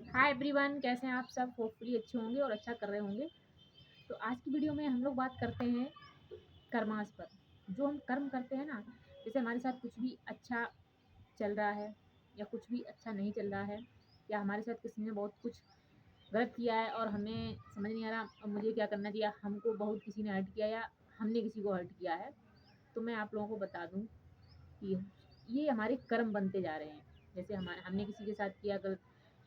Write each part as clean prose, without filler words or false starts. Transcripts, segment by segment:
Hi everyone, कैसे हैं आप सब? होपफुली अच्छे होंगे और अच्छा कर रहे होंगे। तो आज की वीडियो में हम लोग बात करते हैं कर्मास पर। जो हम कर्म करते हैं ना, जैसे हमारे साथ कुछ भी अच्छा चल रहा है या कुछ भी अच्छा नहीं चल रहा है, या हमारे साथ किसी ने बहुत कुछ गलत किया है और हमें समझ नहीं आ रहा अब मुझे क्या करना चाहिए, हमको बहुत किसी ने हर्ट किया या हमने किसी को हर्ट किया है। तो मैं आप लोगों को बता दूं कि ये हमारे कर्म बनते जा रहे हैं। जैसे हमने किसी के साथ किया गलत,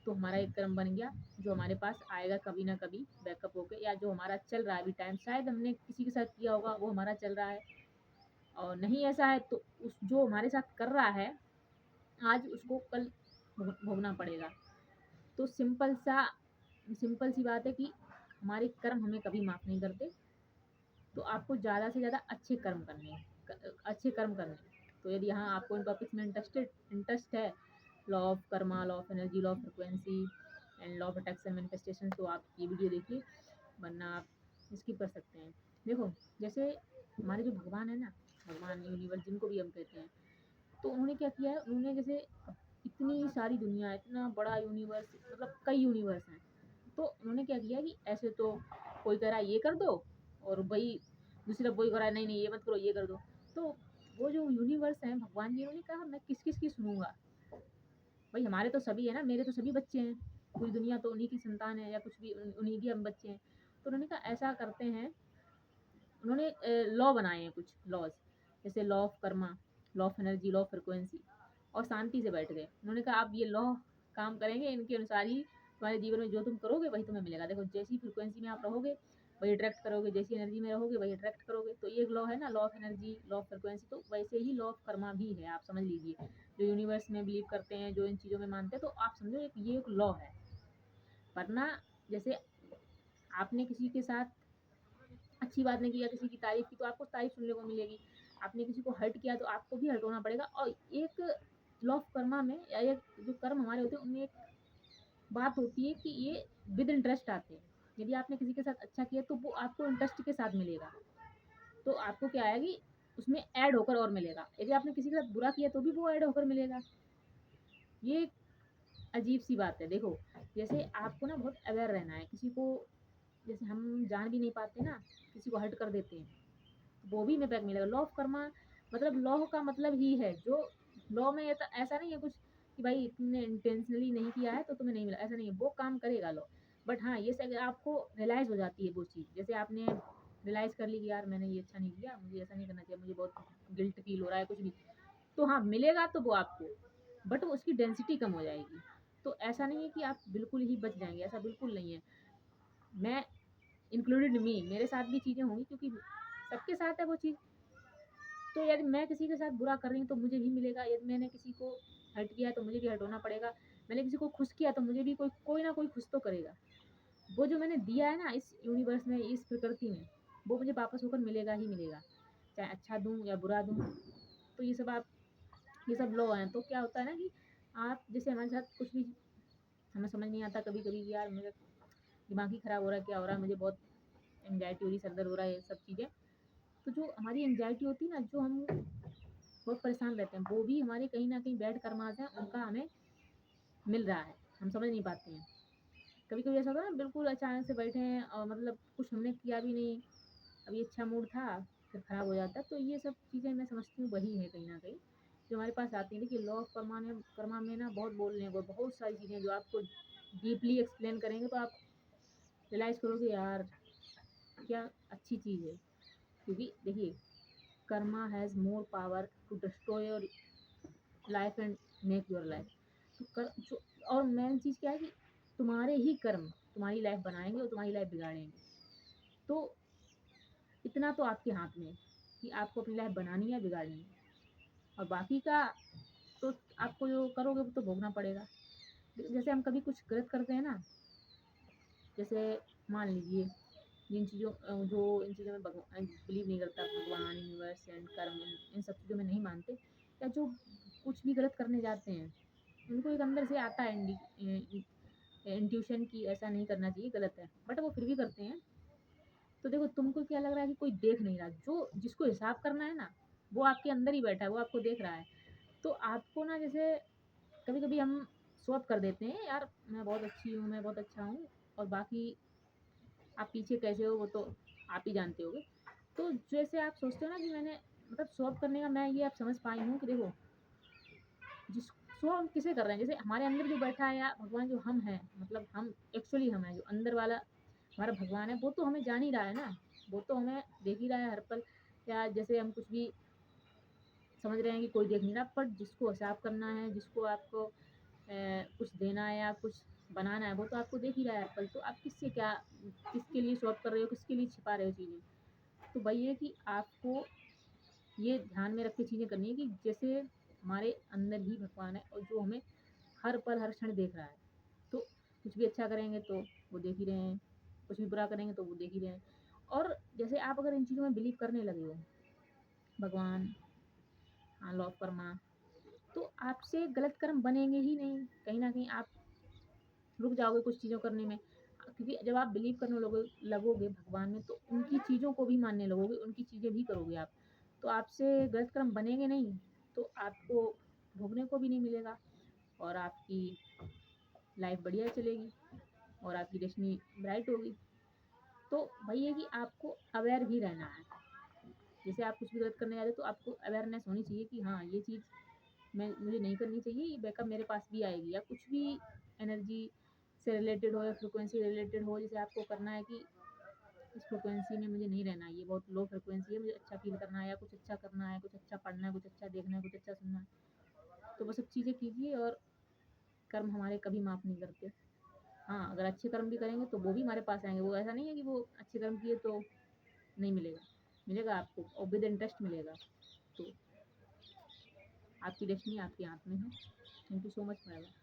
तो हमारा एक कर्म बन गया जो हमारे पास आएगा कभी ना कभी बैकअप होके, या जो हमारा चल रहा है अभी टाइम, शायद हमने किसी के साथ किया होगा वो हमारा चल रहा है। और नहीं ऐसा है तो उस जो हमारे साथ कर रहा है आज उसको कल भोगना पड़ेगा। तो सिंपल सी बात है कि हमारे कर्म हमें कभी माफ़ नहीं करते। तो आपको ज़्यादा से ज़्यादा अच्छे कर्म करने हैं। तो यदि यहाँ आपको इन टॉपिक्स में इंटरेस्ट है, law of Karma, law of energy, law of frequency and law of attraction manifestation, तो आप ये वीडियो देखिए, वरना आप स्किप कर सकते हैं। देखो, जैसे हमारे जो भगवान है ना, भगवान यूनिवर्स जिनको भी हम कहते हैं, तो उन्होंने क्या किया है, उन्होंने जैसे इतनी सारी दुनिया, इतना बड़ा यूनिवर्स, मतलब कई यूनिवर्स हैं। तो उन्होंने क्या किया कि ऐसे तो कोई कह रहा है ये कर दो, और भाई दूसरा कोई कह रहा है नहीं नहीं ये मत करो ये कर दो। तो वो जो यूनिवर्स है, भगवान जी, उन्होंने कहा मैं किस किस की सुनूंगा? भाई हमारे तो सभी है ना, मेरे तो सभी बच्चे हैं, पूरी दुनिया तो उन्हीं की संतान है, या कुछ भी उन्हीं के हम बच्चे हैं। तो उन्होंने कहा ऐसा करते हैं, उन्होंने लॉ बनाए हैं, कुछ लॉज, जैसे law of Karma, law of energy, law of frequency, और शांति से बैठ गए। उन्होंने कहा आप ये लॉ काम करेंगे, इनके अनुसार ही तुम्हारे जीवन में जो तुम करोगे वही तुम्हें मिलेगा। देखो, जैसी फ्रिक्वेंसी में आप रहोगे वही अट्रैक्ट करोगे, जैसी एनर्जी में रहोगे वही अट्रैक्ट करोगे। तो ये एक लॉ है ना, law of energy, law of frequency. तो वैसे ही लॉ ऑफ कर्मा भी है, आप समझ लीजिए। जो यूनिवर्स में बिलीव करते हैं, जो इन चीज़ों में मानते हैं, तो आप समझो ये एक लॉ है। वरना जैसे आपने किसी के साथ अच्छी बात नहीं की या किसी की तारीफ की, तो आपको तारीफ सुनने को मिलेगी। आपने किसी को हर्ट किया तो आपको भी हर्ट होना पड़ेगा। और एक लॉ ऑफ कर्मा में, या एक जो कर्म हमारे होते हैं उनमें एक बात होती है कि ये विद इंटरेस्ट आते हैं। यदि आपने किसी के साथ अच्छा किया तो वो आपको इंटरेस्ट के साथ मिलेगा। तो आपको क्या आएगी, उसमें ऐड होकर और मिलेगा। यदि आपने किसी के साथ बुरा किया तो भी वो ऐड होकर मिलेगा। ये अजीब सी बात है। देखो, जैसे आपको ना बहुत अवेयर रहना है। किसी को, जैसे हम जान भी नहीं पाते ना, किसी को हर्ट कर देते हैं, वो भी हमें बैक मिलेगा। लॉ ऑफ कर्मा मतलब, लॉ का मतलब ही है जो लॉ में, ऐसा नहीं है कुछ कि भाई तुमने इंटेंशनली नहीं किया है तो तुम्हें नहीं मिला, ऐसा नहीं है, वो काम करेगा लॉ। बट हाँ, ये अगर आपको रियलाइज हो जाती है वो चीज़, जैसे आपने रियलाइज कर ली कि यार मैंने ये अच्छा नहीं किया, मुझे ऐसा नहीं करना चाहिए, मुझे बहुत गिल्ट फील हो रहा है, कुछ भी, तो हाँ मिलेगा तो वो आपको, बट उसकी डेंसिटी कम हो जाएगी। तो ऐसा नहीं है कि आप बिल्कुल ही बच जाएंगे, ऐसा बिल्कुल नहीं है। मैं इंक्लूडेड मी, मेरे साथ भी चीज़ें होंगी, क्योंकि सबके साथ है वो चीज़। तो यदि मैं किसी के साथ बुरा कर रही हूँ तो मुझे भी मिलेगा, यदि मैंने किसी को हर्ट किया है तो मुझे भी हर्ट होना पड़ेगा। मैंने किसी को खुश किया तो मुझे भी कोई कोई ना कोई खुश तो करेगा। वो जो मैंने दिया है ना इस यूनिवर्स में, इस प्रकृति में, वो मुझे वापस होकर मिलेगा ही मिलेगा, चाहे अच्छा दूँ या बुरा दूँ। तो ये सब लॉ हैं। तो क्या होता है ना कि आप, जैसे हमारे साथ कुछ भी हमें समझ नहीं आता कभी कभी कि यार मेरा दिमाग ही खराब हो रहा है, क्या हो रहा है, मुझे बहुत एंग्जाइटी हो रही, सर दर्द हो रहा है, ये सब चीज़ें। तो जो हमारी एंग्जाइटी होती है ना, जो हम बहुत परेशान रहते हैं, वो भी हमारे कहीं न कहीं बैड कर्माज़ हैं, उनका हमें मिल रहा है, हम समझ नहीं पाते हैं। कभी-कभी ऐसा होता है ना, बिल्कुल अचानक से बैठे हैं और मतलब कुछ हमने किया भी नहीं, अभी अच्छा मूड था, फिर खराब हो जाता है। तो ये सब चीज़ें मैं समझती हूँ वही है कहीं न कहीं, जो हमारे पास आती हैं। देखिए, लॉ ऑफ कर्मा में ना बहुत बोलने को, बहुत सारी चीज़ें हैं जो आपको डीपली एक्सप्लेन करेंगे तो आप रियलाइज़ करोगे यार क्या अच्छी चीज़ है। क्योंकि देखिए, karma has more power to destroy your life and make your life. तो कर जो, और मेन चीज़ क्या है कि तुम्हारे ही कर्म तुम्हारी लाइफ बनाएंगे और तुम्हारी लाइफ बिगाड़ेंगे। तो इतना तो आपके हाथ में है कि आपको अपनी लाइफ बनानी है बिगाड़नी है, और बाकी का तो आपको जो करोगे वो तो भोगना पड़ेगा। जैसे हम कभी कुछ गलत करते हैं ना, जैसे मान लीजिए जो इन चीज़ों में बिलीव नहीं करता, भगवान, यूनिवर्स एंड कर्म, इन सब चीज़ों में नहीं मानते, या जो कुछ भी गलत करने जाते हैं, उनको एक अंदर से आता है इंट्यूशन की ऐसा नहीं करना चाहिए, गलत है, बट वो फिर भी करते हैं। तो देखो, तुमको क्या लग रहा है कि कोई देख नहीं रहा, जो जिसको हिसाब करना है ना, वो आपके अंदर ही बैठा है, वो आपको देख रहा है। तो आपको ना, जैसे कभी कभी हम शो ऑफ कर देते हैं, यार मैं बहुत अच्छी हूँ, मैं बहुत अच्छा हूँ, और बाकी आप पीछे कैसे हो वो तो आप ही जानते होगे। तो जैसे आप सोचते हो ना कि मैंने मतलब शो ऑफ करने का मैं ये आप समझ पाई हूँ कि देखो, जिस शो हम किसे कर रहे हैं, जैसे हमारे अंदर जो बैठा है या भगवान जो हम हैं, मतलब हम एक्चुअली हम हैं, जो अंदर वाला हमारा भगवान है, वो तो हमें जान ही रहा है ना, वो तो हमें देख ही रहा है हर पल। या जैसे हम कुछ भी समझ रहे हैं कि कोई देख नहीं रहा, पर जिसको हिसाब करना है, जिसको आपको कुछ देना है या कुछ बनाना है, वो तो आपको देख ही रहा है हर पल। तो आप किससे क्या, किसके लिए शो ऑफ कर रहे हो, किसके लिए छिपा रहे हो चीज़ें। तो वही है कि आपको ये ध्यान में रख के चीज़ें करनी है कि जैसे हमारे अंदर ही भगवान है, और जो हमें हर पल हर क्षण देख रहा है। तो कुछ भी अच्छा करेंगे तो वो देख ही रहे हैं, कुछ भी बुरा करेंगे तो वो देख ही रहे हैं। और जैसे आप अगर इन चीज़ों में बिलीव करने लगे हो, भगवान, हाँ, लॉ ऑफ कर्मा, तो आपसे गलत कर्म बनेंगे ही नहीं। कहीं न कहीं आप रुक जाओगे कुछ चीज़ों करने में। क्योंकि जब आप बिलीव करने लगोगे भगवान में, तो उनकी चीज़ों को भी मानने लगोगे, उनकी चीज़ें भी करोगे आप। तो आपसे गलत कर्म बनेंगे नहीं, तो आपको भोगने को भी नहीं मिलेगा, और आपकी लाइफ बढ़िया चलेगी, और आपकी डेस्टिनी ब्राइट होगी। तो वही है कि आपको अवेयर भी रहना है। जैसे आप कुछ भी गलत करने जा रहे हो, तो आपको अवेयरनेस होनी चाहिए कि हाँ, ये चीज़ मुझे नहीं करनी चाहिए, ये बैकअप मेरे पास भी आएगी। या कुछ भी एनर्जी से रिलेटेड हो या फ्रीक्वेंसी रिलेटेड हो, जैसे आपको करना है कि इस फ्रीक्वेंसी में मुझे नहीं रहना है, ये बहुत लो फ्रीक्वेंसी है, मुझे अच्छा फील करना है, या कुछ अच्छा करना है, कुछ अच्छा पढ़ना है, कुछ अच्छा देखना है, कुछ अच्छा सुनना है। तो वो सब चीज़ें कीजिए, और कर्म हमारे कभी माफ़ नहीं करते। हाँ, अगर अच्छे कर्म भी करेंगे तो वो भी हमारे पास आएँगे। वो ऐसा नहीं है कि वो अच्छे कर्म किए तो नहीं मिलेगा, मिलेगा आपको, और विद इंटरेस्ट मिलेगा। तो आपकी डेस्टिनी आपके हाथ में है। Thank you so much, bye bye.